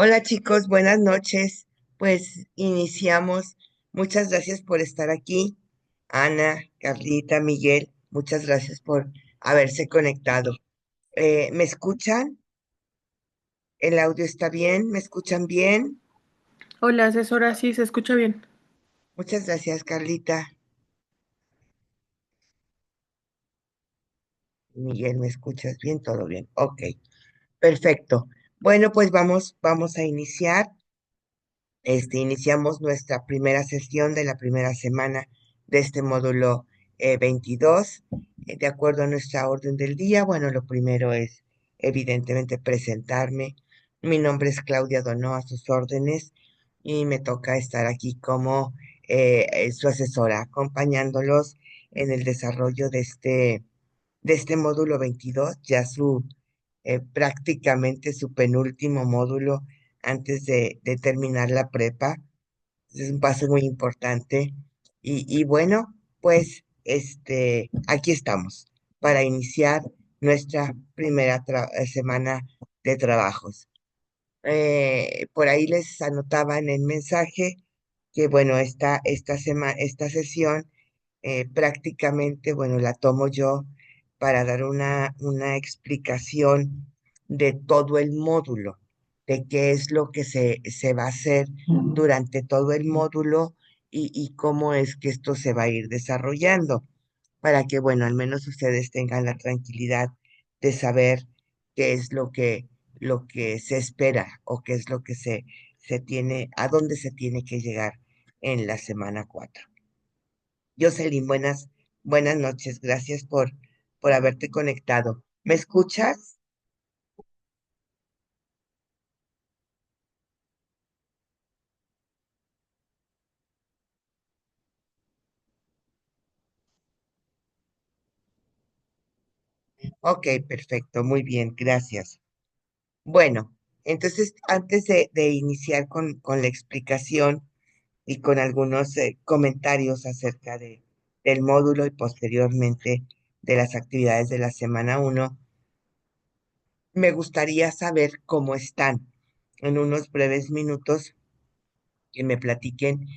Hola chicos, buenas noches. Pues iniciamos. Muchas gracias por estar aquí. Ana, Carlita, Miguel, muchas gracias por haberse conectado. ¿Me escuchan? ¿El audio está bien? ¿Me escuchan bien? Hola, asesora, sí, se escucha bien. Muchas gracias, Carlita. Miguel, ¿me escuchas bien? Todo bien. Ok, perfecto. Bueno, pues vamos a iniciar. Iniciamos nuestra primera sesión de la primera semana de este módulo 22. De acuerdo a nuestra orden del día, bueno, lo primero es evidentemente presentarme. Mi nombre es Claudia Donó, a sus órdenes, y me toca estar aquí como su asesora, acompañándolos en el desarrollo de este módulo 22, ya prácticamente su penúltimo módulo antes de terminar la prepa. Es un paso muy importante. Y bueno, pues aquí estamos para iniciar nuestra primera semana de trabajos. Por ahí les anotaba en el mensaje que, bueno, esta sesión prácticamente, bueno, la tomo yo para dar una explicación de todo el módulo, de qué es lo que se va a hacer durante todo el módulo y cómo es que esto se va a ir desarrollando, para que, bueno, al menos ustedes tengan la tranquilidad de saber qué es lo que se espera o qué es lo que se tiene, a dónde se tiene que llegar en la semana 4. Jocelyn, buenas noches. Gracias por haberte conectado. ¿Me escuchas? Ok, perfecto. Muy bien, gracias. Bueno, entonces, antes de iniciar con la explicación y con algunos comentarios acerca del módulo y posteriormente de las actividades de la semana 1, me gustaría saber cómo están en unos breves minutos que me platiquen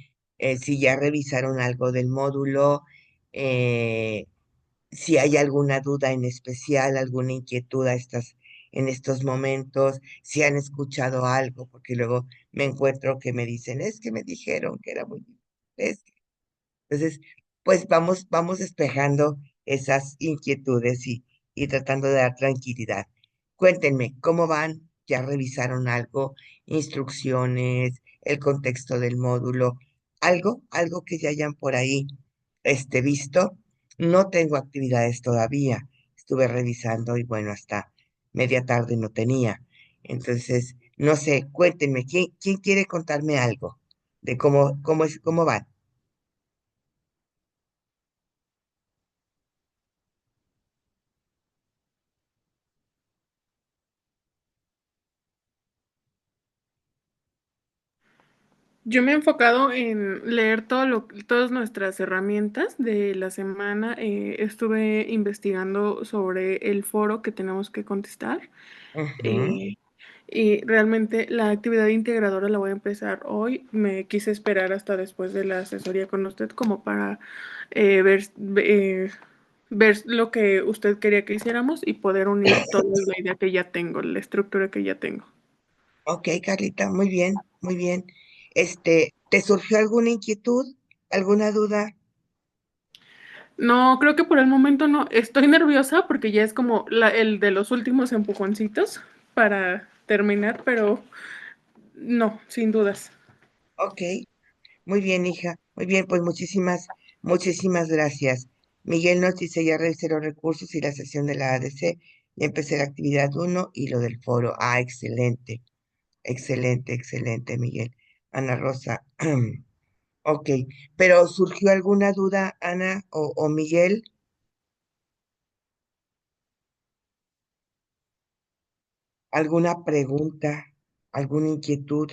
si ya revisaron algo del módulo, eh, si hay alguna duda en especial, alguna inquietud en estos momentos, si han escuchado algo, porque luego me encuentro que me dicen, es que me dijeron que era muy difícil. Entonces, pues vamos despejando esas inquietudes y tratando de dar tranquilidad. Cuéntenme, ¿cómo van? ¿Ya revisaron algo? Instrucciones, el contexto del módulo, algo que ya hayan por ahí visto. No tengo actividades todavía. Estuve revisando y bueno, hasta media tarde no tenía. Entonces, no sé, cuéntenme, ¿quién quiere contarme algo de cómo van? Yo me he enfocado en leer todas nuestras herramientas de la semana. Estuve investigando sobre el foro que tenemos que contestar. Ujú. eh, y realmente la actividad integradora la voy a empezar hoy. Me quise esperar hasta después de la asesoría con usted como para ver, ver lo que usted quería que hiciéramos y poder unir toda la idea que ya tengo, la estructura que ya tengo. Ok, Carlita, muy bien, muy bien. ¿Te surgió alguna inquietud, alguna duda? No, creo que por el momento no. Estoy nerviosa porque ya es como el de los últimos empujoncitos para terminar, pero no, sin dudas. Ok, muy bien, hija. Muy bien, pues muchísimas gracias. Miguel nos dice, ya revisé los recursos y la sesión de la ADC. Ya empecé la actividad 1 y lo del foro. Ah, excelente, excelente, Miguel. Ana Rosa. Ok, pero ¿surgió alguna duda, Ana o Miguel? ¿Alguna pregunta? ¿Alguna inquietud?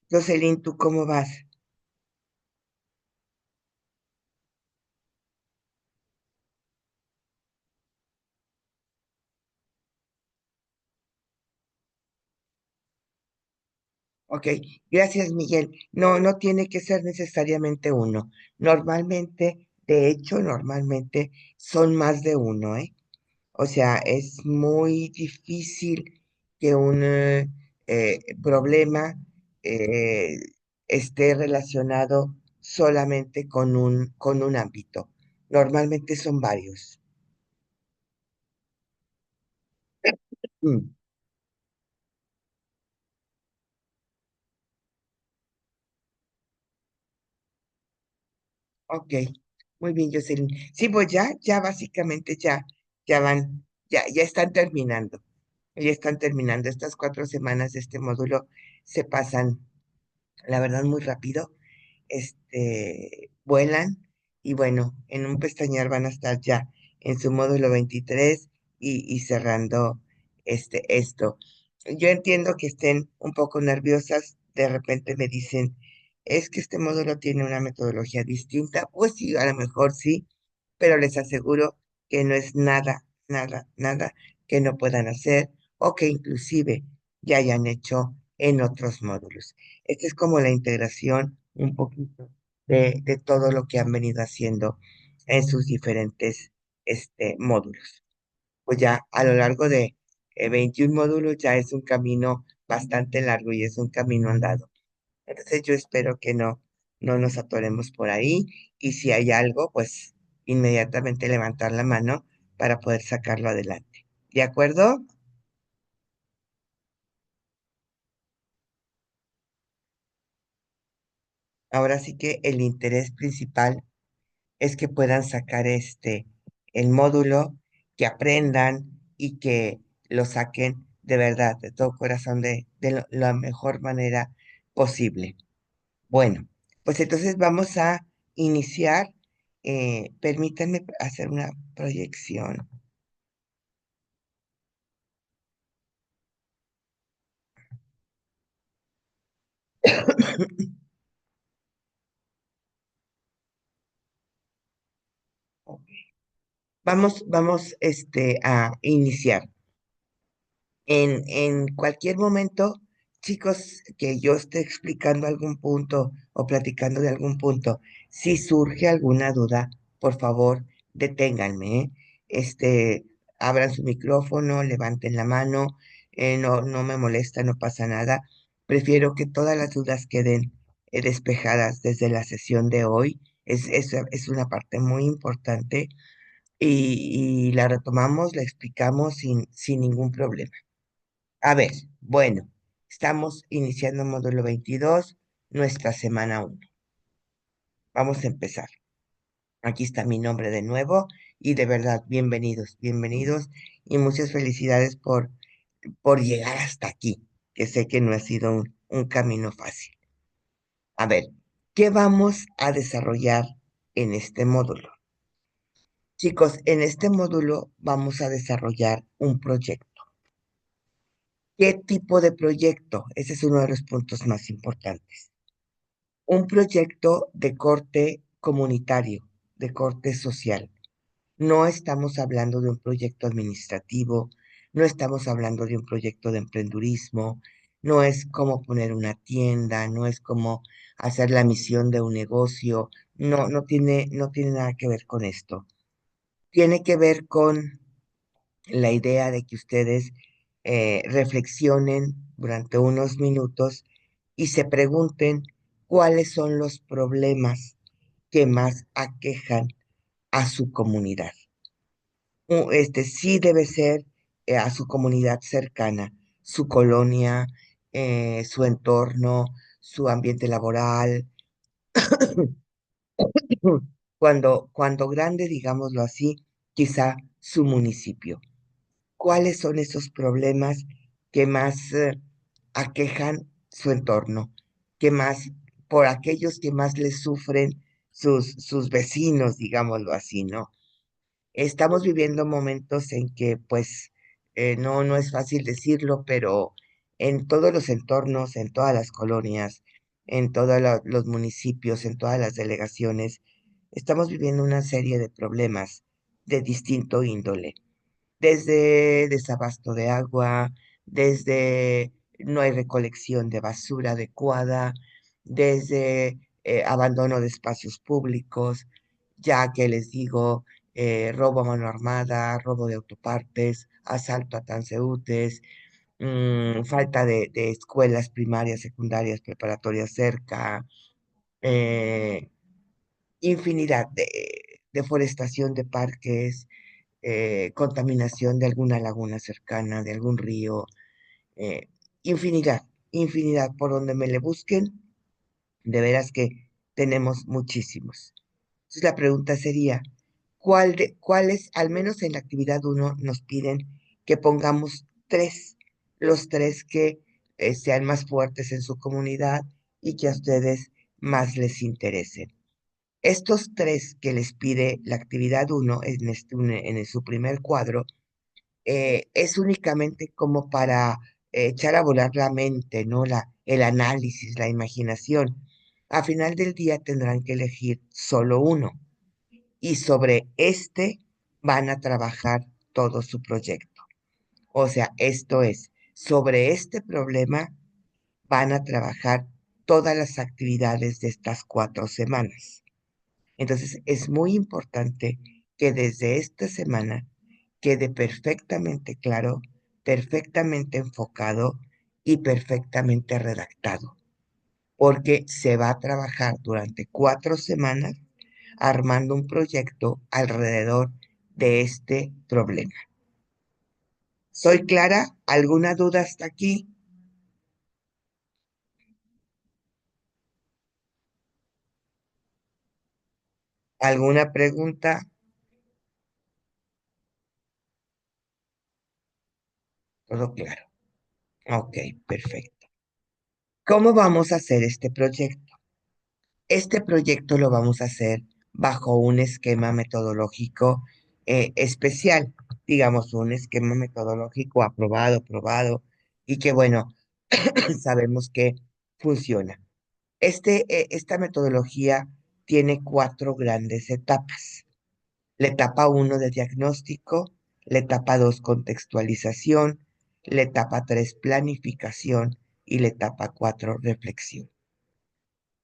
Jocelyn, ¿tú cómo vas? Ok, gracias, Miguel. No, no tiene que ser necesariamente uno. Normalmente, de hecho, normalmente son más de uno, ¿eh? O sea, es muy difícil que un problema eh, esté relacionado solamente con un ámbito. Normalmente son varios. Mm, ok, muy bien, Jocelyn. Sí, pues ya básicamente ya van, ya están terminando. Ya están terminando. Estas 4 semanas de este módulo se pasan, la verdad, muy rápido. Vuelan y bueno, en un pestañear van a estar ya en su módulo 23 y cerrando esto. Yo entiendo que estén un poco nerviosas, de repente me dicen, es que este módulo tiene una metodología distinta, pues sí, a lo mejor sí, pero les aseguro que no es nada, nada, nada que no puedan hacer o que inclusive ya hayan hecho en otros módulos. Esta es como la integración un poquito de todo lo que han venido haciendo en sus diferentes módulos. Pues ya a lo largo de 21 módulos ya es un camino bastante largo y es un camino andado. Entonces yo espero que no nos atoremos por ahí y si hay algo, pues inmediatamente levantar la mano para poder sacarlo adelante. ¿De acuerdo? Ahora sí que el interés principal es que puedan sacar el módulo, que aprendan y que lo saquen de verdad, de todo corazón, de la mejor manera posible. Bueno, pues entonces vamos a iniciar. Permítanme hacer una proyección. Vamos, a iniciar. En cualquier momento, chicos, que yo esté explicando algún punto o platicando de algún punto, si surge alguna duda, por favor, deténganme, ¿eh? Abran su micrófono, levanten la mano, no me molesta, no pasa nada. Prefiero que todas las dudas queden despejadas desde la sesión de hoy. Es una parte muy importante y la retomamos, la explicamos sin ningún problema. A ver, bueno, estamos iniciando módulo 22, nuestra semana 1. Vamos a empezar. Aquí está mi nombre de nuevo y de verdad, bienvenidos, bienvenidos y muchas felicidades por llegar hasta aquí, que sé que no ha sido un camino fácil. A ver, ¿qué vamos a desarrollar en este módulo? Chicos, en este módulo vamos a desarrollar un proyecto. ¿Qué tipo de proyecto? Ese es uno de los puntos más importantes. Un proyecto de corte comunitario, de corte social. No estamos hablando de un proyecto administrativo, no estamos hablando de un proyecto de emprendurismo, no es como poner una tienda, no es como hacer la misión de un negocio, no tiene nada que ver con esto. Tiene que ver con la idea de que ustedes reflexionen durante unos minutos y se pregunten cuáles son los problemas que más aquejan a su comunidad. Sí debe ser a su comunidad cercana, su colonia, su entorno, su ambiente laboral. Cuando grande, digámoslo así, quizá su municipio. ¿Cuáles son esos problemas que más aquejan su entorno? Que más, por aquellos que más les sufren sus vecinos, digámoslo así, ¿no? Estamos viviendo momentos en que, pues, no es fácil decirlo, pero en todos los entornos, en todas las colonias, en todos los municipios, en todas las delegaciones, estamos viviendo una serie de problemas de distinto índole, desde desabasto de agua, desde no hay recolección de basura adecuada, desde abandono de espacios públicos, ya que les digo, robo a mano armada, robo de autopartes, asalto a transeúntes, falta de escuelas primarias, secundarias, preparatorias cerca, eh, infinidad de deforestación de parques, contaminación de alguna laguna cercana, de algún río, eh, infinidad, infinidad por donde me le busquen, de veras que tenemos muchísimos. Entonces la pregunta sería, ¿cuáles, al menos en la actividad uno, nos piden que pongamos tres, los tres que sean más fuertes en su comunidad y que a ustedes más les interesen? Estos tres que les pide la actividad uno en su primer cuadro, es únicamente como para echar a volar la mente, ¿no? El análisis, la imaginación. A final del día tendrán que elegir solo uno y sobre este van a trabajar todo su proyecto. O sea, esto es, sobre este problema van a trabajar todas las actividades de estas 4 semanas. Entonces, es muy importante que desde esta semana quede perfectamente claro, perfectamente enfocado y perfectamente redactado, porque se va a trabajar durante 4 semanas armando un proyecto alrededor de este problema. ¿Soy clara? ¿Alguna duda hasta aquí? ¿Alguna pregunta? Todo claro. Ok, perfecto. ¿Cómo vamos a hacer este proyecto? Este proyecto lo vamos a hacer bajo un esquema metodológico especial, digamos, un esquema metodológico aprobado, probado, y que, bueno, sabemos que funciona. Esta metodología tiene 4 grandes etapas. La etapa uno de diagnóstico, la etapa 2 contextualización, la etapa 3 planificación y la etapa 4 reflexión.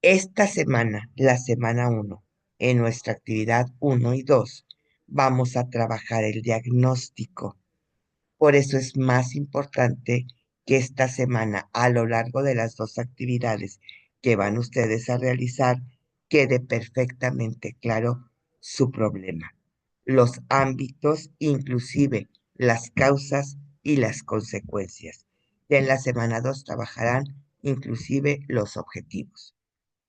Esta semana, la semana uno, en nuestra actividad uno y 2, vamos a trabajar el diagnóstico. Por eso es más importante que esta semana, a lo largo de las 2 actividades que van ustedes a realizar, quede perfectamente claro su problema, los ámbitos, inclusive las causas y las consecuencias. En la semana 2 trabajarán inclusive los objetivos.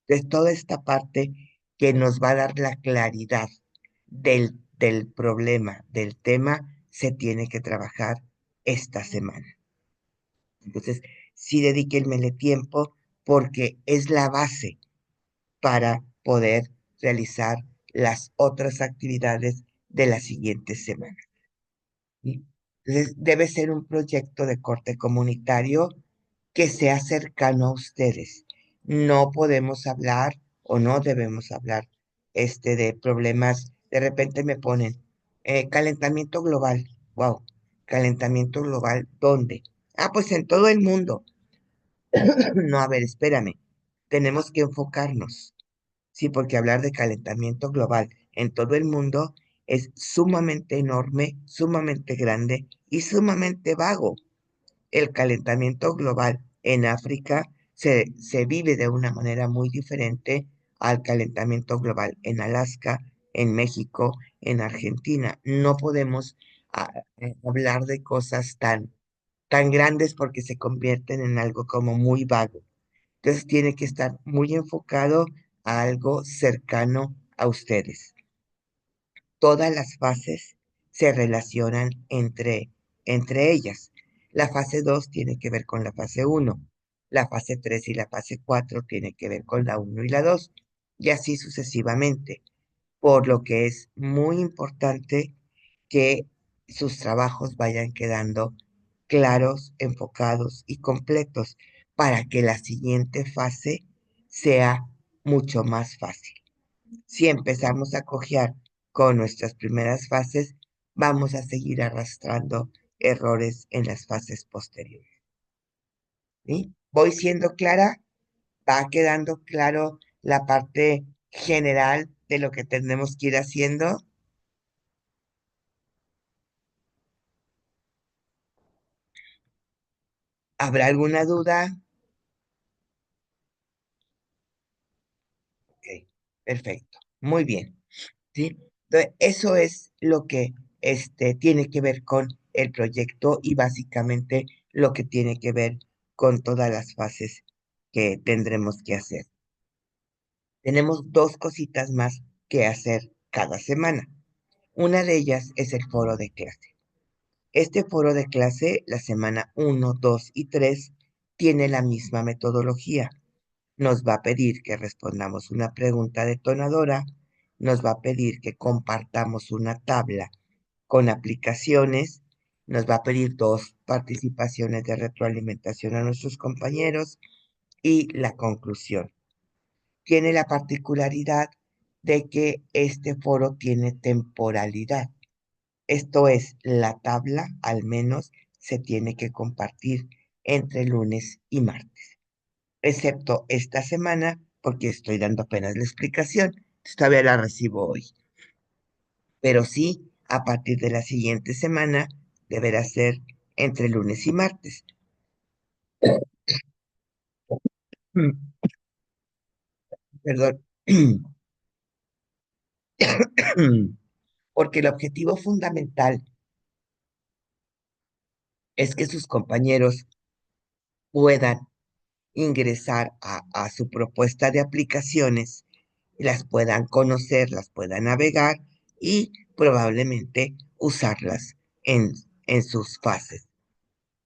Entonces, toda esta parte que nos va a dar la claridad del problema, del tema, se tiene que trabajar esta semana. Entonces, sí dedíquenmele tiempo porque es la base para poder realizar las otras actividades de la siguiente semana. ¿Sí? Entonces, debe ser un proyecto de corte comunitario que sea cercano a ustedes. No podemos hablar o no debemos hablar de problemas. De repente me ponen calentamiento global. Wow, calentamiento global, ¿dónde? Ah, pues en todo el mundo. No, a ver, espérame. Tenemos que enfocarnos. Sí, porque hablar de calentamiento global en todo el mundo es sumamente enorme, sumamente grande y sumamente vago. El calentamiento global en África se vive de una manera muy diferente al calentamiento global en Alaska, en México, en Argentina. No podemos hablar de cosas tan grandes porque se convierten en algo como muy vago. Entonces tiene que estar muy enfocado a algo cercano a ustedes. Todas las fases se relacionan entre ellas. La fase 2 tiene que ver con la fase uno. La fase 3 y la fase 4 tiene que ver con la uno y la 2. Y así sucesivamente. Por lo que es muy importante que sus trabajos vayan quedando claros, enfocados y completos para que la siguiente fase sea mucho más fácil. Si empezamos a cojear con nuestras primeras fases, vamos a seguir arrastrando errores en las fases posteriores. ¿Sí? ¿Voy siendo clara? ¿Va quedando claro la parte general de lo que tenemos que ir haciendo? ¿Habrá alguna duda? Ok, perfecto. Muy bien. ¿Sí? Entonces, eso es lo que tiene que ver con el proyecto y básicamente lo que tiene que ver con todas las fases que tendremos que hacer. Tenemos dos cositas más que hacer cada semana. Una de ellas es el foro de clase. Este foro de clase, la semana uno, 2 y 3 tiene la misma metodología. Nos va a pedir que respondamos una pregunta detonadora, nos va a pedir que compartamos una tabla con aplicaciones, nos va a pedir dos participaciones de retroalimentación a nuestros compañeros y la conclusión. Tiene la particularidad de que este foro tiene temporalidad. Esto es, la tabla al menos se tiene que compartir entre lunes y martes, excepto esta semana porque estoy dando apenas la explicación. Todavía la recibo hoy, pero sí, a partir de la siguiente semana deberá ser entre lunes y martes. Mm, Perdón. Porque el objetivo fundamental es que sus compañeros puedan ingresar a su propuesta de aplicaciones, las puedan conocer, las puedan navegar y probablemente usarlas en, en sus fases.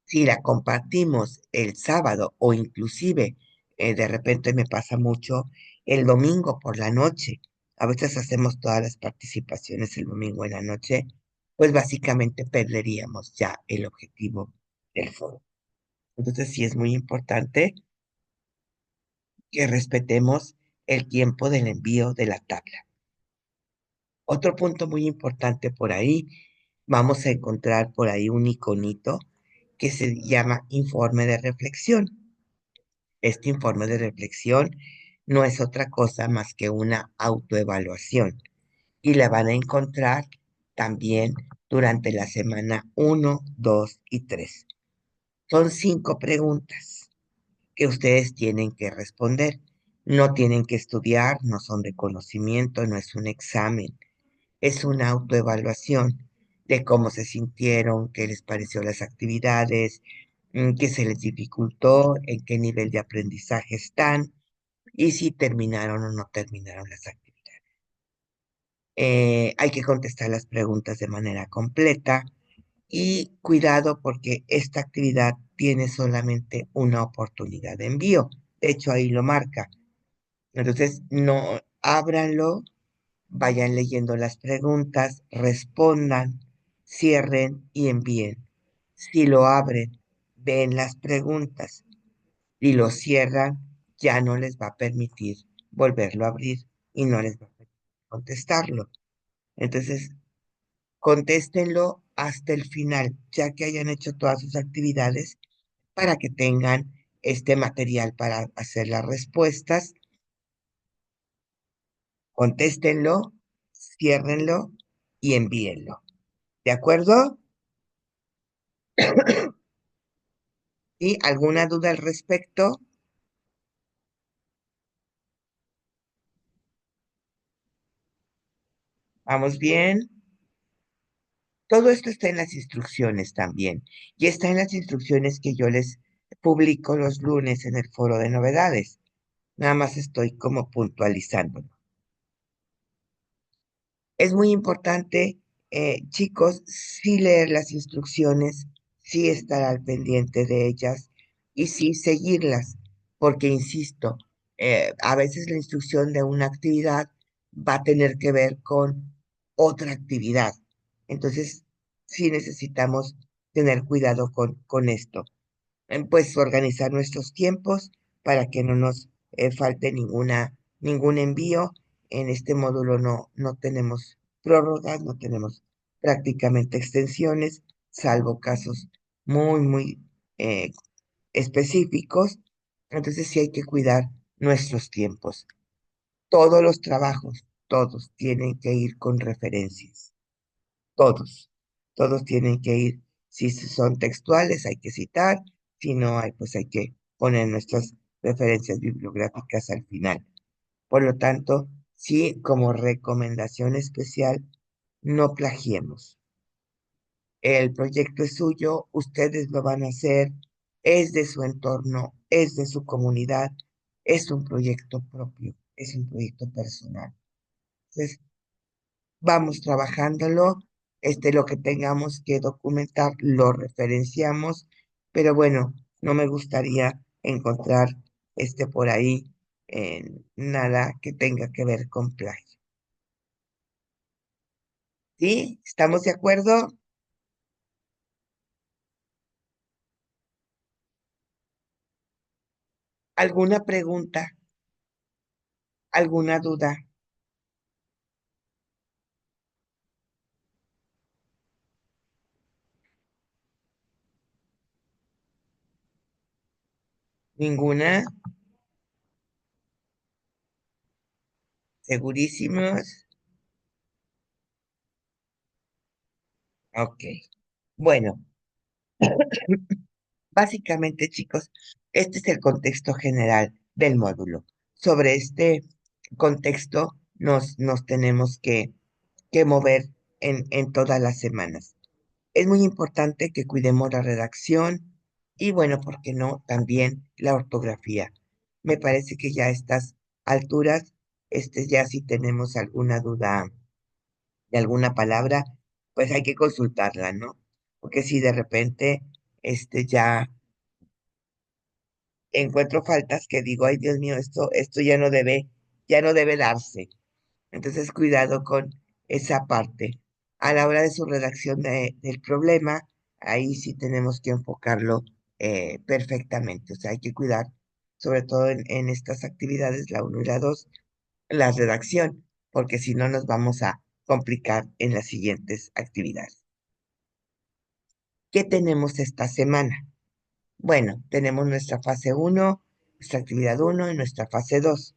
Si la compartimos el sábado o inclusive de repente me pasa mucho el domingo por la noche, a veces hacemos todas las participaciones el domingo en la noche, pues básicamente perderíamos ya el objetivo del foro. Entonces sí es muy importante que respetemos el tiempo del envío de la tabla. Otro punto muy importante por ahí, vamos a encontrar por ahí un iconito que se llama informe de reflexión. Este informe de reflexión no es otra cosa más que una autoevaluación y la van a encontrar también durante la semana uno, 2 y 3. Son 5 preguntas que ustedes tienen que responder. No tienen que estudiar, no son de conocimiento, no es un examen, es una autoevaluación de cómo se sintieron, qué les pareció las actividades, qué se les dificultó, en qué nivel de aprendizaje están y si terminaron o no terminaron las actividades. Hay que contestar las preguntas de manera completa y cuidado porque esta actividad tiene solamente una oportunidad de envío. De hecho, ahí lo marca. Entonces, no ábranlo, vayan leyendo las preguntas, respondan, cierren y envíen. Si lo abren, ven las preguntas y lo cierran, ya no les va a permitir volverlo a abrir y no les va a permitir contestarlo. Entonces, contéstenlo hasta el final, ya que hayan hecho todas sus actividades, para que tengan este material para hacer las respuestas. Contéstenlo, ciérrenlo y envíenlo. ¿De acuerdo? ¿Y alguna duda al respecto? ¿Vamos bien? Todo esto está en las instrucciones también. Y está en las instrucciones que yo les publico los lunes en el foro de novedades. Nada más estoy como puntualizando. Es muy importante, chicos, sí leer las instrucciones, sí estar al pendiente de ellas y sí seguirlas, porque, insisto, a veces la instrucción de una actividad va a tener que ver con otra actividad. Entonces, sí necesitamos tener cuidado con esto. Pues organizar nuestros tiempos para que no nos falte ningún envío. En este módulo no tenemos prórrogas, no tenemos prácticamente extensiones, salvo casos muy, muy eh, específicos, entonces sí hay que cuidar nuestros tiempos. Todos los trabajos, todos tienen que ir con referencias, todos, todos tienen que ir. Si son textuales, hay que citar, si no hay, pues hay que poner nuestras referencias bibliográficas al final. Por lo tanto, sí, como recomendación especial, no plagiemos. El proyecto es suyo, ustedes lo van a hacer, es de su entorno, es de su comunidad, es un proyecto propio, es un proyecto personal. Entonces, vamos trabajándolo, lo que tengamos que documentar, lo referenciamos, pero bueno, no me gustaría encontrar por ahí nada que tenga que ver con plagio. ¿Sí? ¿Estamos de acuerdo? ¿Alguna pregunta? ¿Alguna duda? ¿Ninguna? ¿Segurísimos? Ok. Bueno, básicamente, chicos, este es el contexto general del módulo. Sobre este contexto nos tenemos que mover en todas las semanas. Es muy importante que cuidemos la redacción y, bueno, ¿por qué no? También la ortografía. Me parece que ya a estas alturas, ya si tenemos alguna duda de alguna palabra, pues hay que consultarla, ¿no? Porque si de repente, ya encuentro faltas que digo, ay Dios mío, esto ya no debe darse. Entonces, cuidado con esa parte. A la hora de su redacción del problema, ahí sí tenemos que enfocarlo perfectamente. O sea, hay que cuidar, sobre todo en estas actividades, la uno y la 2 la redacción, porque si no nos vamos a complicar en las siguientes actividades. ¿Qué tenemos esta semana? Bueno, tenemos nuestra fase uno, nuestra actividad uno y nuestra fase 2.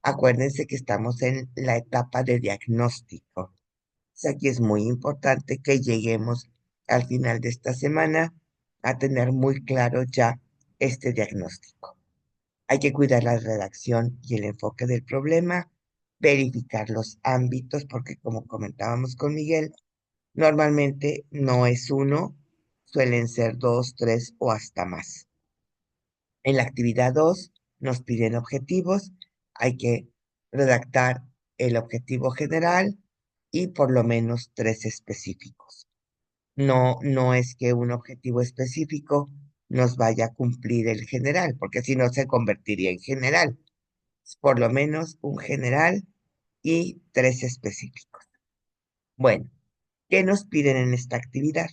Acuérdense que estamos en la etapa de diagnóstico. Aquí es muy importante que lleguemos al final de esta semana a tener muy claro ya este diagnóstico. Hay que cuidar la redacción y el enfoque del problema, verificar los ámbitos, porque como comentábamos con Miguel, normalmente no es uno, suelen ser dos, tres o hasta más. En la actividad 2 nos piden objetivos, hay que redactar el objetivo general y por lo menos tres específicos. No, no es que un objetivo específico nos vaya a cumplir el general, porque si no se convertiría en general. Por lo menos un general y tres específicos. Bueno, ¿qué nos piden en esta actividad?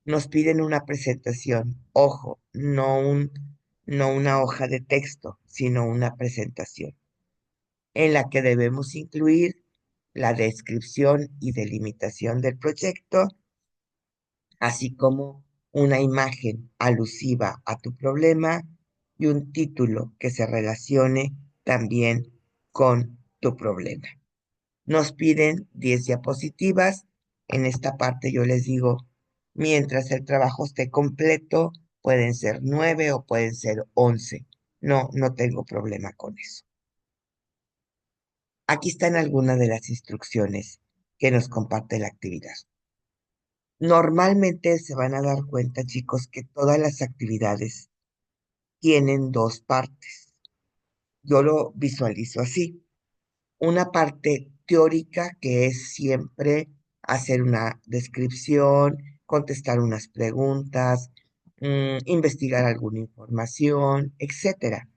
Nos piden una presentación. Ojo, no una hoja de texto, sino una presentación en la que debemos incluir la descripción y delimitación del proyecto, así como una imagen alusiva a tu problema y un título que se relacione también con tu problema. Nos piden 10 diapositivas. En esta parte yo les digo, mientras el trabajo esté completo, pueden ser 9 o pueden ser 11. No, no tengo problema con eso. Aquí están algunas de las instrucciones que nos comparte la actividad. Normalmente se van a dar cuenta, chicos, que todas las actividades tienen dos partes. Yo lo visualizo así. Una parte teórica que es siempre hacer una descripción, contestar unas preguntas, investigar alguna información, etcétera.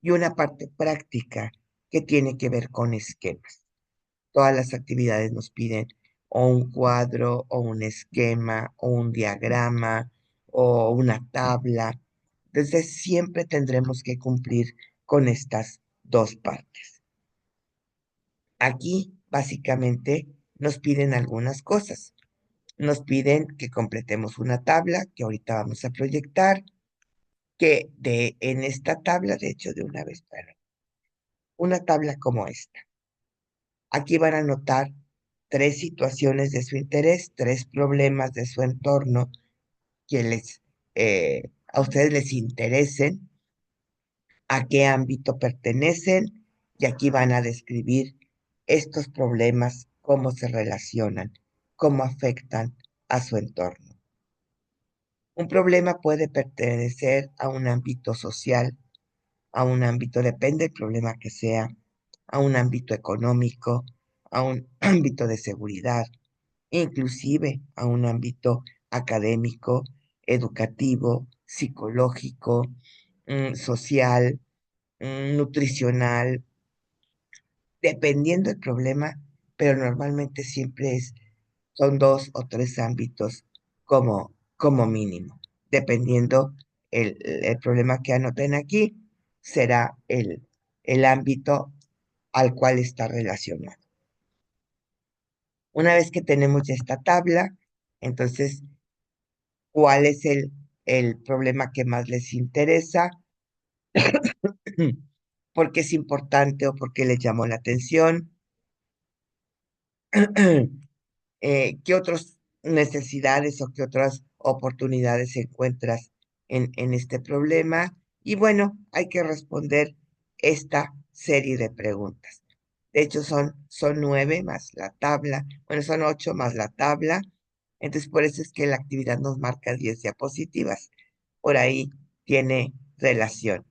Y una parte práctica que tiene que ver con esquemas. Todas las actividades nos piden o un cuadro, o un esquema, o un diagrama, o una tabla. Entonces siempre tendremos que cumplir con estas dos partes. Aquí, básicamente, nos piden algunas cosas. Nos piden que completemos una tabla que ahorita vamos a proyectar, que en esta tabla, de hecho, de una vez, para una tabla como esta. Aquí van a notar tres situaciones de su interés, tres problemas de su entorno que a ustedes les interesen, a qué ámbito pertenecen, y aquí van a describir estos problemas, cómo se relacionan, cómo afectan a su entorno. Un problema puede pertenecer a un ámbito social, a un ámbito, depende del problema que sea, a un ámbito económico, a un ámbito de seguridad, inclusive a un ámbito académico, educativo, psicológico, social, nutricional, dependiendo del problema, pero normalmente siempre son dos o tres ámbitos como mínimo. Dependiendo el problema que anoten aquí, será el ámbito al cual está relacionado. Una vez que tenemos ya esta tabla, entonces, ¿cuál es el problema que más les interesa? ¿Por qué es importante o por qué les llamó la atención? ¿Qué otras necesidades o qué otras oportunidades encuentras en este problema? Y bueno, hay que responder esta serie de preguntas. De hecho, son 9 más la tabla. Bueno, son 8 más la tabla. Entonces, por eso es que la actividad nos marca 10 diapositivas. Por ahí tiene relación.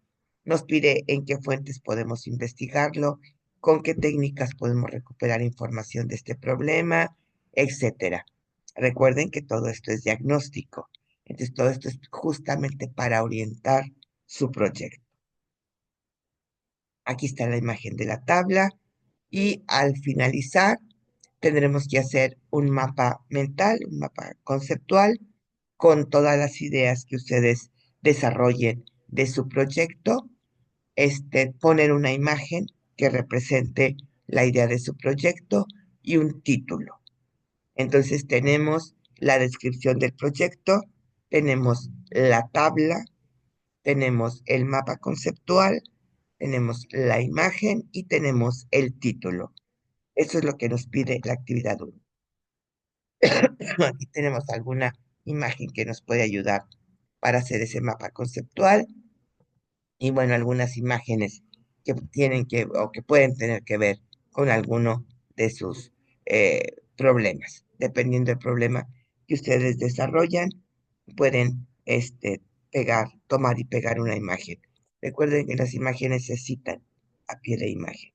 Nos pide en qué fuentes podemos investigarlo, con qué técnicas podemos recuperar información de este problema, etcétera. Recuerden que todo esto es diagnóstico. Entonces, todo esto es justamente para orientar su proyecto. Aquí está la imagen de la tabla y al finalizar tendremos que hacer un mapa mental, un mapa conceptual con todas las ideas que ustedes desarrollen de su proyecto. Poner una imagen que represente la idea de su proyecto y un título. Entonces tenemos la descripción del proyecto, tenemos la tabla, tenemos el mapa conceptual, tenemos la imagen y tenemos el título. Eso es lo que nos pide la actividad 1. Aquí tenemos alguna imagen que nos puede ayudar para hacer ese mapa conceptual y bueno, algunas imágenes que tienen que o que pueden tener que ver con alguno de sus problemas. Dependiendo del problema que ustedes desarrollan, pueden tomar y pegar una imagen. Recuerden que las imágenes se citan a pie de imagen.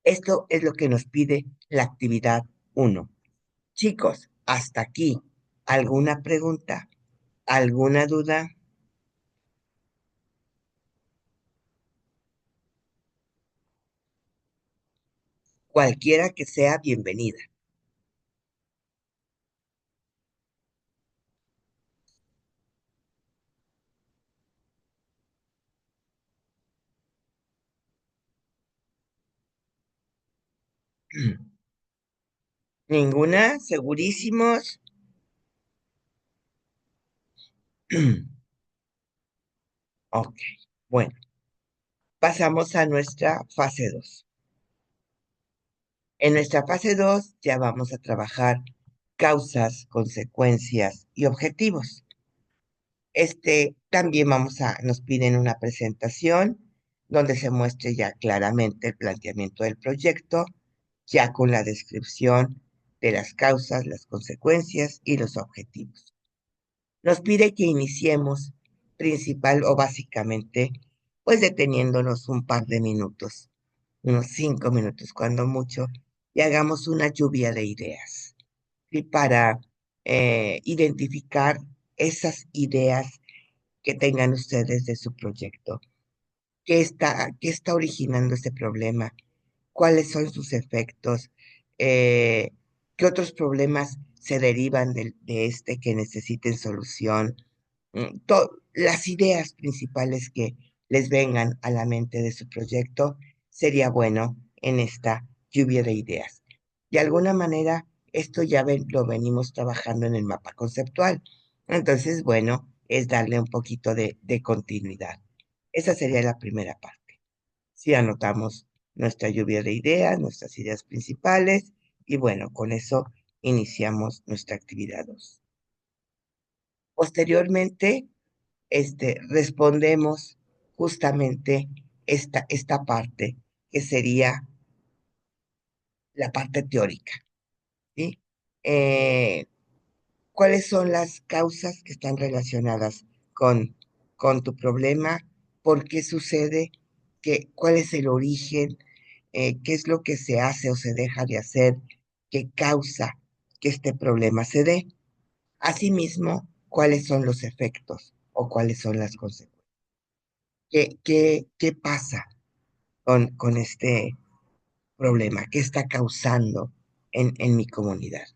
Esto es lo que nos pide la actividad 1. Chicos, hasta aquí. ¿Alguna pregunta? ¿Alguna duda? Cualquiera que sea bienvenida. ¿Ninguna? ¿Segurísimos? Ok, bueno, pasamos a nuestra fase 2. En nuestra fase 2 ya vamos a trabajar causas, consecuencias y objetivos. También nos piden una presentación donde se muestre ya claramente el planteamiento del proyecto, ya con la descripción de las causas, las consecuencias y los objetivos. Nos pide que iniciemos principal o básicamente, pues deteniéndonos un par de minutos, unos 5 minutos cuando mucho, y hagamos una lluvia de ideas. Y para identificar esas ideas que tengan ustedes de su proyecto. ¿Qué está originando este problema? ¿Cuáles son sus efectos? Eh, ¿Qué otros problemas se derivan de este que necesiten solución? Las ideas principales que les vengan a la mente de su proyecto sería bueno en esta lluvia de ideas. De alguna manera, Esto ya lo venimos trabajando en el mapa conceptual. Entonces, bueno, es darle un poquito de continuidad. Esa sería la primera parte. Si anotamos nuestra lluvia de ideas, nuestras ideas principales, y bueno, con eso iniciamos nuestra actividad 2. Posteriormente, respondemos justamente esta parte, que sería la parte teórica, ¿sí? Eh, ¿Cuáles son las causas que están relacionadas con, con tu problema? ¿Por qué sucede? ¿Cuál es el origen? ¿Qué es lo que se hace o se deja de hacer que causa que este problema se dé? Asimismo, ¿cuáles son los efectos o cuáles son las consecuencias? ¿Qué pasa con este problema? ¿Qué está causando en mi comunidad?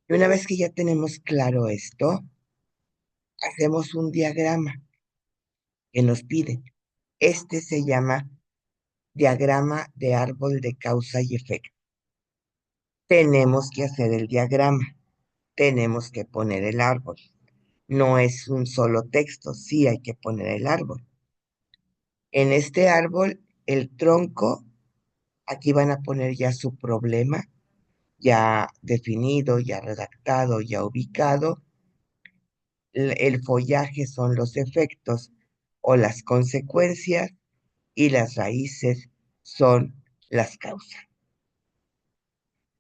Y una vez que ya tenemos claro esto, hacemos un diagrama que nos pide. Este se llama diagrama de árbol de causa y efecto. Tenemos que hacer el diagrama, tenemos que poner el árbol. No es un solo texto, sí hay que poner el árbol. En este árbol, el tronco, aquí van a poner ya su problema, ya definido, ya redactado, ya ubicado. El follaje son los efectos o las consecuencias y las raíces son las causas,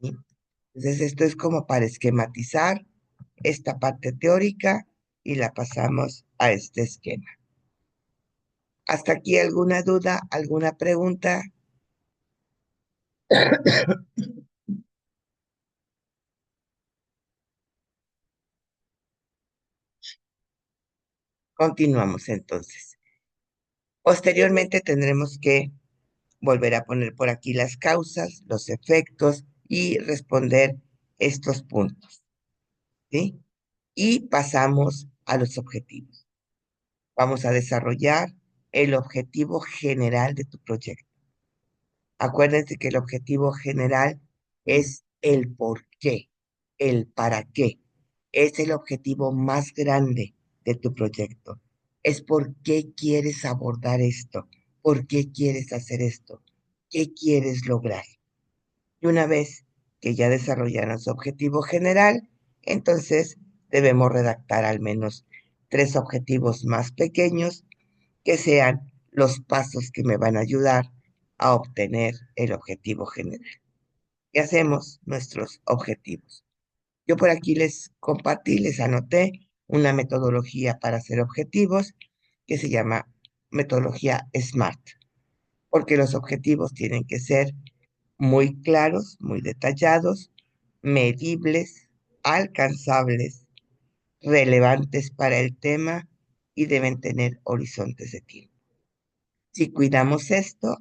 ¿sí? Entonces, esto es como para esquematizar esta parte teórica y la pasamos a este esquema. ¿Hasta aquí alguna duda, alguna pregunta? Continuamos entonces. Posteriormente tendremos que volver a poner por aquí las causas, los efectos y responder estos puntos, ¿sí? Y pasamos a los objetivos. Vamos a desarrollar el objetivo general de tu proyecto. Acuérdense que el objetivo general es el por qué, el para qué. Es el objetivo más grande de tu proyecto. Es por qué quieres abordar esto, por qué quieres hacer esto, qué quieres lograr. Y una vez que ya desarrollaron su objetivo general, entonces debemos redactar al menos 3 objetivos más pequeños que sean los pasos que me van a ayudar a obtener el objetivo general. Y hacemos nuestros objetivos. Yo por aquí les compartí, les anoté una metodología para hacer objetivos que se llama metodología SMART, porque los objetivos tienen que ser muy claros, muy detallados, medibles, alcanzables, relevantes para el tema y deben tener horizontes de tiempo. Si cuidamos esto,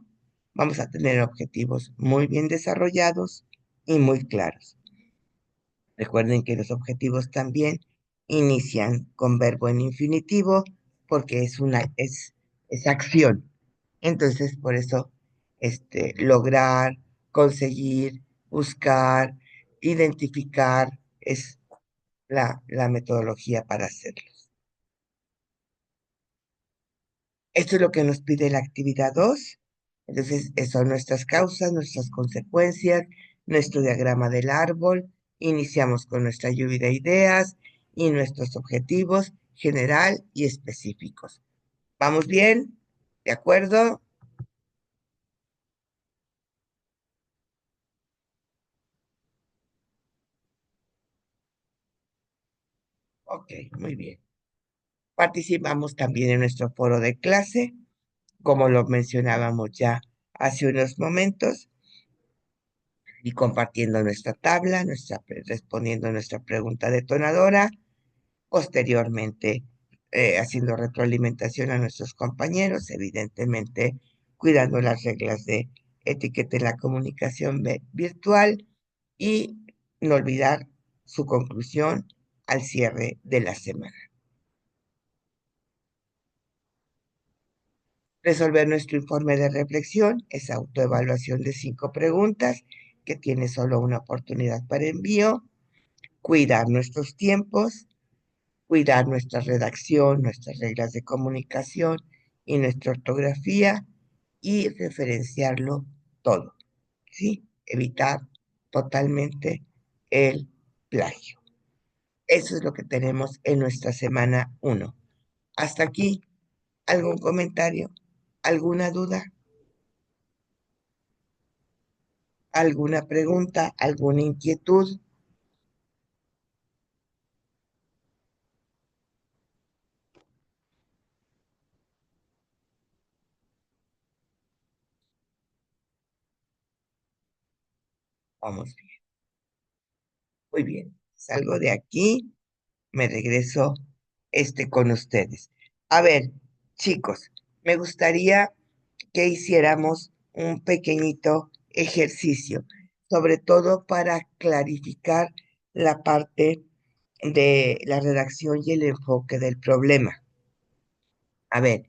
vamos a tener objetivos muy bien desarrollados y muy claros. Recuerden que los objetivos también inician con verbo en infinitivo porque es acción. Entonces, por eso, lograr, conseguir, buscar, identificar es la metodología para hacerlo. Esto es lo que nos pide la actividad 2. Entonces, son nuestras causas, nuestras consecuencias, nuestro diagrama del árbol. Iniciamos con nuestra lluvia de ideas y nuestros objetivos general y específicos. ¿Vamos bien? ¿De acuerdo? Ok, muy bien. Participamos también en nuestro foro de clase, como lo mencionábamos ya hace unos momentos, y compartiendo nuestra tabla, respondiendo nuestra pregunta detonadora. Posteriormente, haciendo retroalimentación a nuestros compañeros, evidentemente cuidando las reglas de etiqueta en la comunicación virtual y no olvidar su conclusión al cierre de la semana. Resolver nuestro informe de reflexión, esa autoevaluación de 5 preguntas que tiene solo una oportunidad para envío, cuidar nuestros tiempos, cuidar nuestra redacción, nuestras reglas de comunicación y nuestra ortografía y referenciarlo todo, ¿sí? Evitar totalmente el plagio. Eso es lo que tenemos en nuestra semana uno. Hasta aquí, ¿algún comentario? ¿Alguna duda? ¿Alguna pregunta? ¿Alguna inquietud? Vamos bien. Muy bien. Salgo de aquí, me regreso con ustedes. A ver, chicos, me gustaría que hiciéramos un pequeñito ejercicio, sobre todo para clarificar la parte de la redacción y el enfoque del problema. A ver,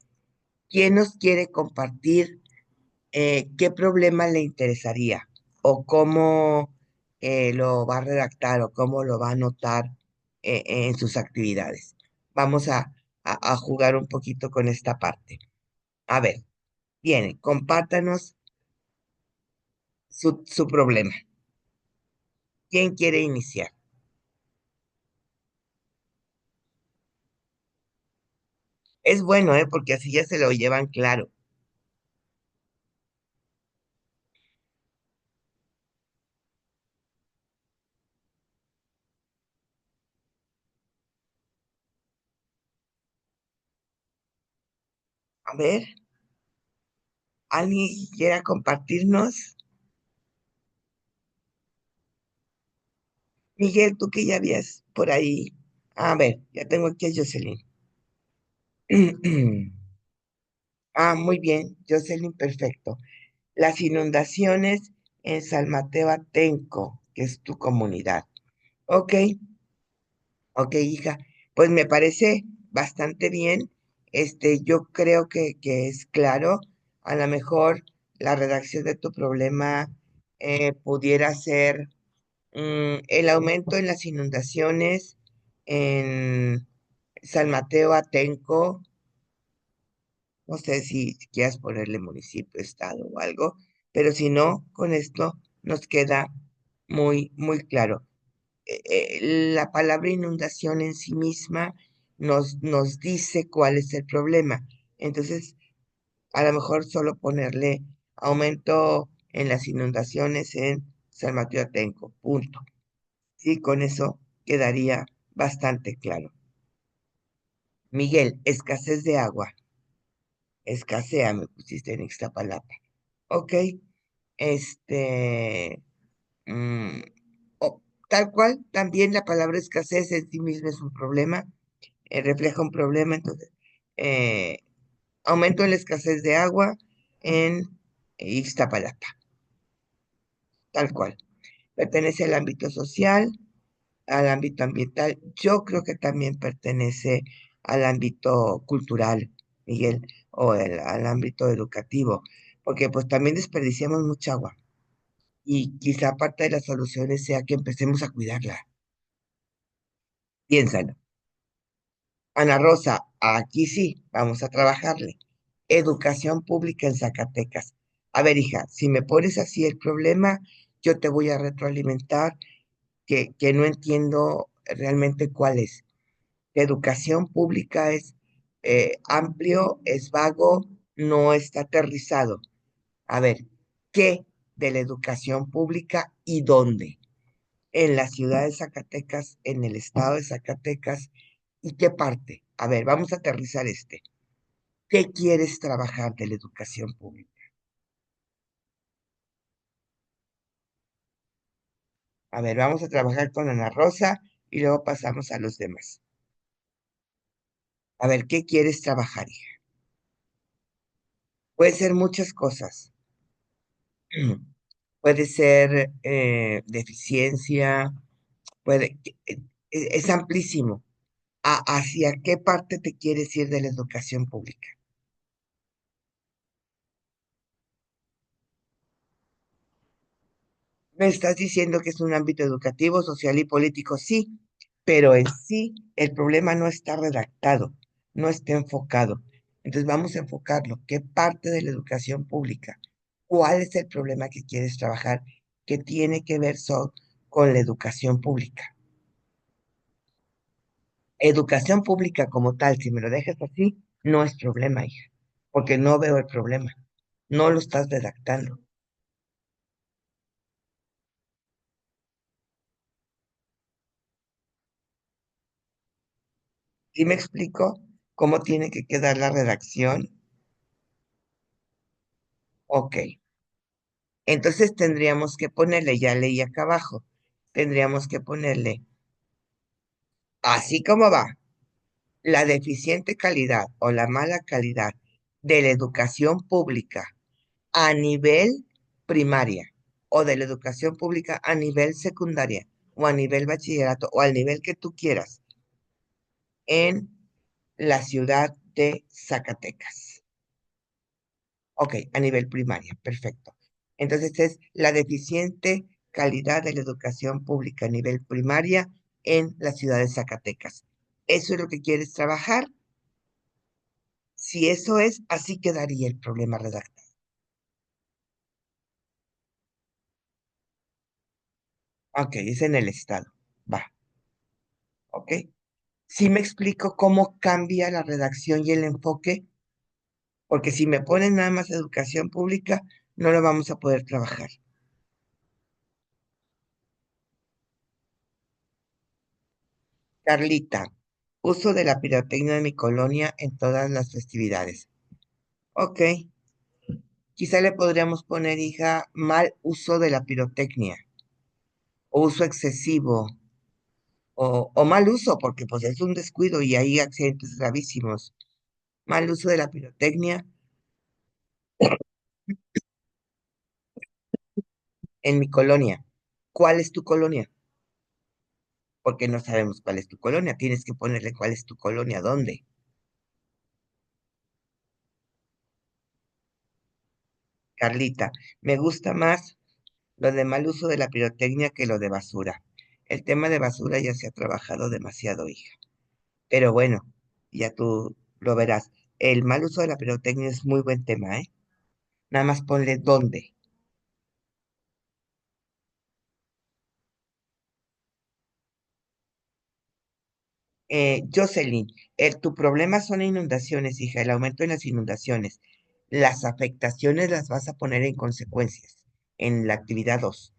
¿quién nos quiere compartir qué problema le interesaría o cómo lo va a redactar o cómo lo va a anotar en sus actividades? Vamos a jugar un poquito con esta parte. A ver, viene, compártanos su problema. ¿Quién quiere iniciar? Es bueno, ¿eh? Porque así ya se lo llevan claro. A ver, ¿alguien quiera compartirnos? Miguel, tú que ya habías por ahí. A ver, ya tengo aquí a Jocelyn. Ah, muy bien, Jocelyn, perfecto. Las inundaciones en San Mateo Atenco, que es tu comunidad. Ok, ok, hija. Pues me parece bastante bien. Yo creo que es claro. A lo mejor la redacción de tu problema pudiera ser el aumento en las inundaciones en San Mateo Atenco. No sé si quieras ponerle municipio, estado o algo, pero si no, con esto nos queda muy, muy claro. La palabra inundación en sí misma nos dice cuál es el problema. Entonces, a lo mejor solo ponerle aumento en las inundaciones en San Mateo Atenco, punto. Sí, con eso quedaría bastante claro. Miguel, escasez de agua. Escasea, me pusiste en Ixtapalapa. Ok, este, mm, tal cual, también la palabra escasez en sí misma es un problema, refleja un problema, entonces, eh, aumento en la escasez de agua en Ixtapalapa, tal cual. Pertenece al ámbito social, al ámbito ambiental, yo creo que también pertenece al ámbito cultural, Miguel, o al ámbito educativo, porque pues también desperdiciamos mucha agua. Y quizá parte de las soluciones sea que empecemos a cuidarla. Piénsalo. Ana Rosa, aquí sí, vamos a trabajarle. Educación pública en Zacatecas. A ver, hija, si me pones así el problema, yo te voy a retroalimentar que no entiendo realmente cuál es. La educación pública es amplio, es vago, no está aterrizado. A ver, ¿qué de la educación pública y dónde? En la ciudad de Zacatecas, en el estado de Zacatecas, ¿y qué parte? A ver, vamos a aterrizar este. ¿Qué quieres trabajar de la educación pública? A ver, vamos a trabajar con Ana Rosa y luego pasamos a los demás. A ver, ¿qué quieres trabajar, hija? Puede ser muchas cosas. Puede ser deficiencia, puede, es amplísimo. ¿Hacia qué parte te quieres ir de la educación pública? Me estás diciendo que es un ámbito educativo, social y político, sí, pero en sí el problema no está redactado, no está enfocado. Entonces vamos a enfocarlo. ¿Qué parte de la educación pública? ¿Cuál es el problema que quieres trabajar que tiene que ver con la educación pública? Educación pública como tal, si me lo dejas así, no es problema, hija, porque no veo el problema. No lo estás redactando. ¿Sí me explico cómo tiene que quedar la redacción? Ok. Entonces tendríamos que ponerle, ya leí acá abajo, tendríamos que ponerle, así como va, la deficiente calidad o la mala calidad de la educación pública a nivel primaria o de la educación pública a nivel secundaria o a nivel bachillerato o al nivel que tú quieras en la ciudad de Zacatecas. Ok, a nivel primaria, perfecto. Entonces es la deficiente calidad de la educación pública a nivel primaria en la ciudad de Zacatecas. ¿Eso es lo que quieres trabajar? Si eso es, así quedaría el problema redactado. Ok, es en el estado. Va, ok. Si me explico cómo cambia la redacción y el enfoque, porque si me ponen nada más educación pública, no lo vamos a poder trabajar. Carlita, uso de la pirotecnia de mi colonia en todas las festividades. Ok, quizá le podríamos poner, hija, mal uso de la pirotecnia, o uso excesivo, o mal uso, porque pues es un descuido y hay accidentes gravísimos. Mal uso de la pirotecnia en mi colonia. ¿Cuál es tu colonia? Porque no sabemos cuál es tu colonia. Tienes que ponerle cuál es tu colonia, dónde. Carlita, me gusta más lo de mal uso de la pirotecnia que lo de basura. El tema de basura ya se ha trabajado demasiado, hija. Pero bueno, ya tú lo verás. El mal uso de la pirotecnia es muy buen tema, ¿eh? Nada más ponle dónde. Jocelyn, tu problema son inundaciones, hija, el aumento en las inundaciones. Las afectaciones las vas a poner en consecuencias en la actividad 2.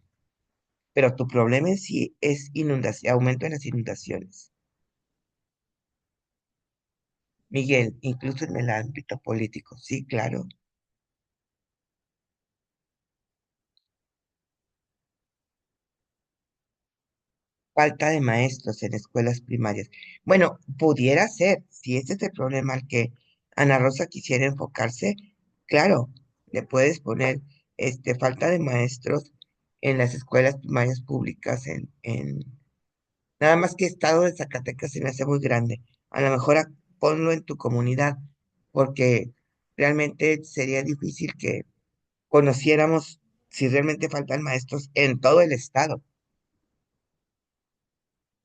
Pero tu problema en sí es inundación, aumento en las inundaciones. Miguel, incluso en el ámbito político, sí, claro. Falta de maestros en escuelas primarias. Bueno, pudiera ser, si ese es el problema al que Ana Rosa quisiera enfocarse, claro, le puedes poner falta de maestros en las escuelas primarias públicas nada más que estado de Zacatecas se me hace muy grande. A lo mejor ponlo en tu comunidad, porque realmente sería difícil que conociéramos si realmente faltan maestros en todo el estado.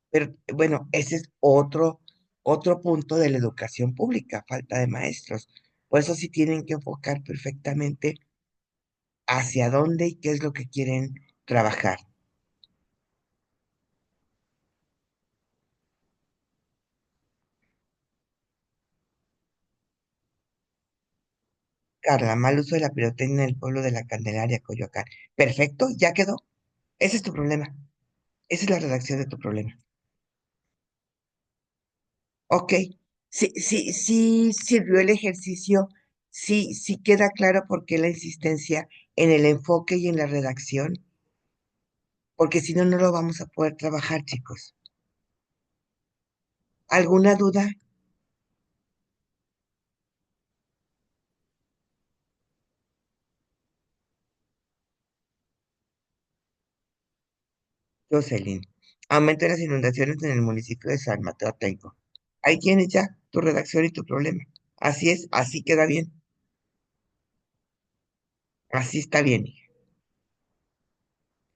Pero bueno, ese es otro punto de la educación pública, falta de maestros. Por eso sí tienen que enfocar perfectamente hacia dónde y qué es lo que quieren trabajar. Carla, mal uso de la pirotecnia en el pueblo de la Candelaria, Coyoacán. Perfecto, ya quedó. Ese es tu problema. Esa es la redacción de tu problema. Ok, sí, sí, sí sirvió el ejercicio, sí, sí queda claro por qué la insistencia en el enfoque y en la redacción, porque si no, no lo vamos a poder trabajar, chicos. ¿Alguna duda, Jocelyn? Aumento de las inundaciones en el municipio de San Mateo Atenco. Ahí tienes ya tu redacción y tu problema. Así es, así queda bien, así está bien.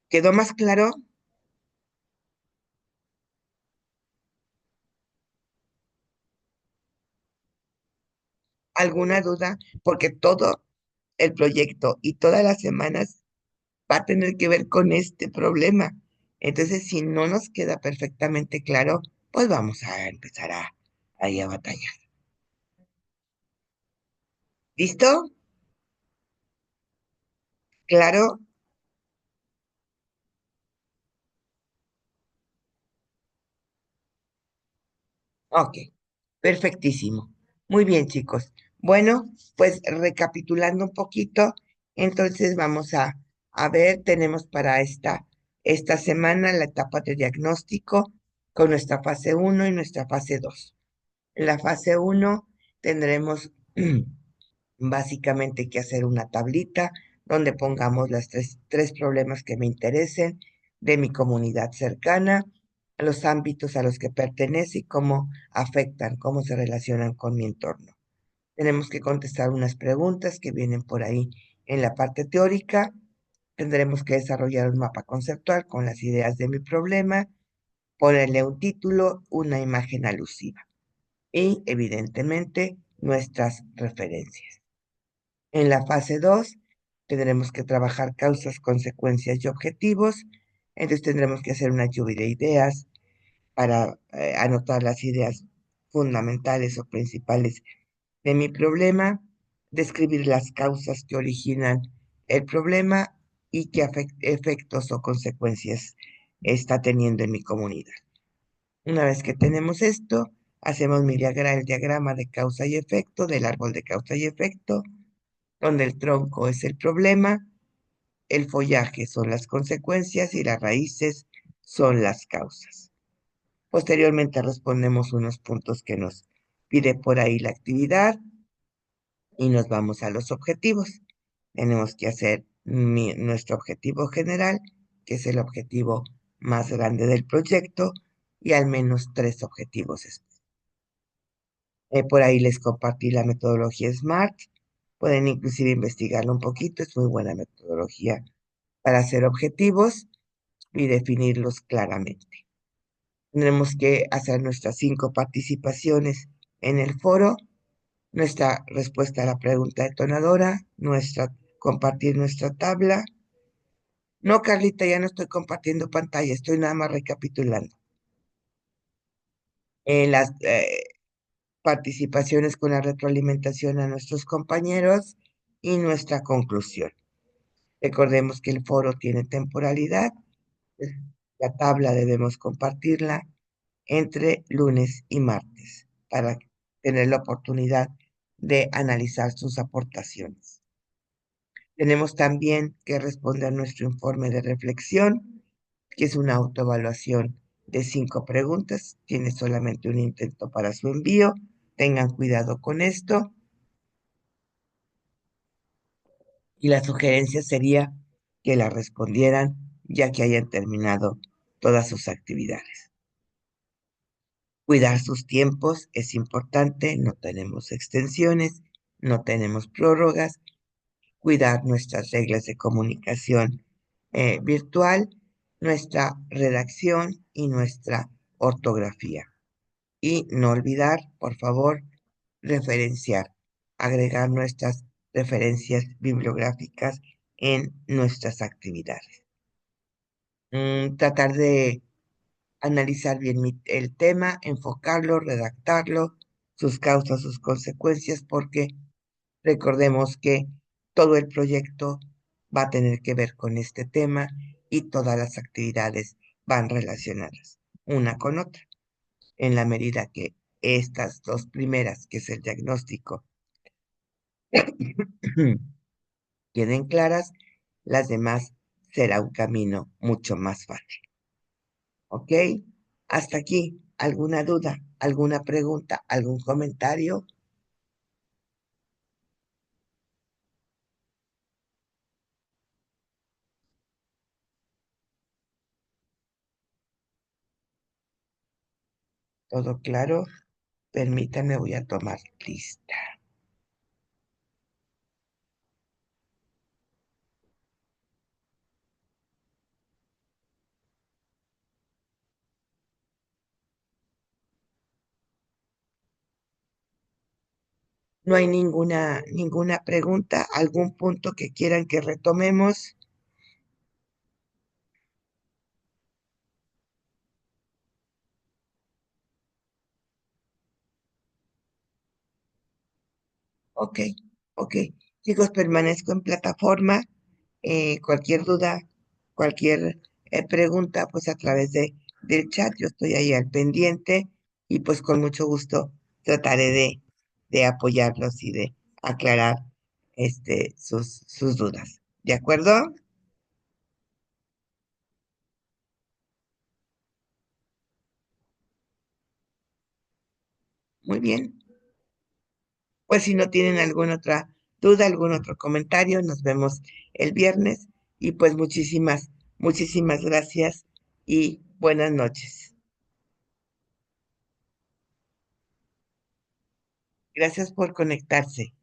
¿Quedó más claro? ¿Alguna duda? Porque todo el proyecto y todas las semanas va a tener que ver con este problema. Entonces, si no nos queda perfectamente claro, pues vamos a empezar ahí a batallar. ¿Listo? ¿Claro? Ok, perfectísimo. Muy bien, chicos. Bueno, pues recapitulando un poquito, entonces vamos a ver, tenemos para esta semana la etapa de diagnóstico con nuestra fase uno y nuestra fase 2. En la fase uno tendremos básicamente que hacer una tablita donde pongamos las tres problemas que me interesen de mi comunidad cercana, los ámbitos a los que pertenece y cómo afectan, cómo se relacionan con mi entorno. Tenemos que contestar unas preguntas que vienen por ahí en la parte teórica. Tendremos que desarrollar un mapa conceptual con las ideas de mi problema, ponerle un título, una imagen alusiva y, evidentemente, nuestras referencias. En la fase 2 tendremos que trabajar causas, consecuencias y objetivos. Entonces tendremos que hacer una lluvia de ideas para anotar las ideas fundamentales o principales de mi problema, describir las causas que originan el problema y qué efectos o consecuencias está teniendo en mi comunidad. Una vez que tenemos esto, hacemos el diagrama de causa y efecto del árbol de causa y efecto, donde el tronco es el problema, el follaje son las consecuencias y las raíces son las causas. Posteriormente respondemos unos puntos que nos pide por ahí la actividad y nos vamos a los objetivos. Tenemos que hacer nuestro objetivo general, que es el objetivo más grande del proyecto, y al menos tres objetivos específicos. Por ahí les compartí la metodología SMART. Pueden inclusive investigarlo un poquito. Es muy buena metodología para hacer objetivos y definirlos claramente. Tendremos que hacer nuestras 5 participaciones en el foro, nuestra respuesta a la pregunta detonadora, compartir nuestra tabla. No, Carlita, ya no estoy compartiendo pantalla, estoy nada más recapitulando. En las participaciones con la retroalimentación a nuestros compañeros y nuestra conclusión. Recordemos que el foro tiene temporalidad. pues, La tabla debemos compartirla entre lunes y martes para tener la oportunidad de analizar sus aportaciones. Tenemos también que responder nuestro informe de reflexión, que es una autoevaluación de 5 preguntas. Tiene solamente un intento para su envío. Tengan cuidado con esto. Y la sugerencia sería que la respondieran ya que hayan terminado todas sus actividades. Cuidar sus tiempos es importante, no tenemos extensiones, no tenemos prórrogas. Cuidar nuestras reglas de comunicación virtual, nuestra redacción y nuestra ortografía. Y no olvidar, por favor, referenciar, agregar nuestras referencias bibliográficas en nuestras actividades. Tratar de analizar bien el tema, enfocarlo, redactarlo, sus causas, sus consecuencias, porque recordemos que todo el proyecto va a tener que ver con este tema y todas las actividades van relacionadas una con otra, en la medida que estas 2 primeras, que es el diagnóstico, queden claras, las demás será un camino mucho más fácil. ¿Ok? Hasta aquí. ¿Alguna duda? ¿Alguna pregunta? ¿Algún comentario? ¿Todo claro? Permítanme, voy a tomar lista. No hay ninguna pregunta, algún punto que quieran que retomemos. Ok, ok. Chicos, permanezco en plataforma. Cualquier duda, cualquier pregunta, pues a través del chat, yo estoy ahí al pendiente y pues con mucho gusto trataré de apoyarlos y de aclarar sus dudas. ¿De acuerdo? Muy bien. Pues si no tienen alguna otra duda, algún otro comentario, nos vemos el viernes y pues muchísimas gracias y buenas noches. Gracias por conectarse.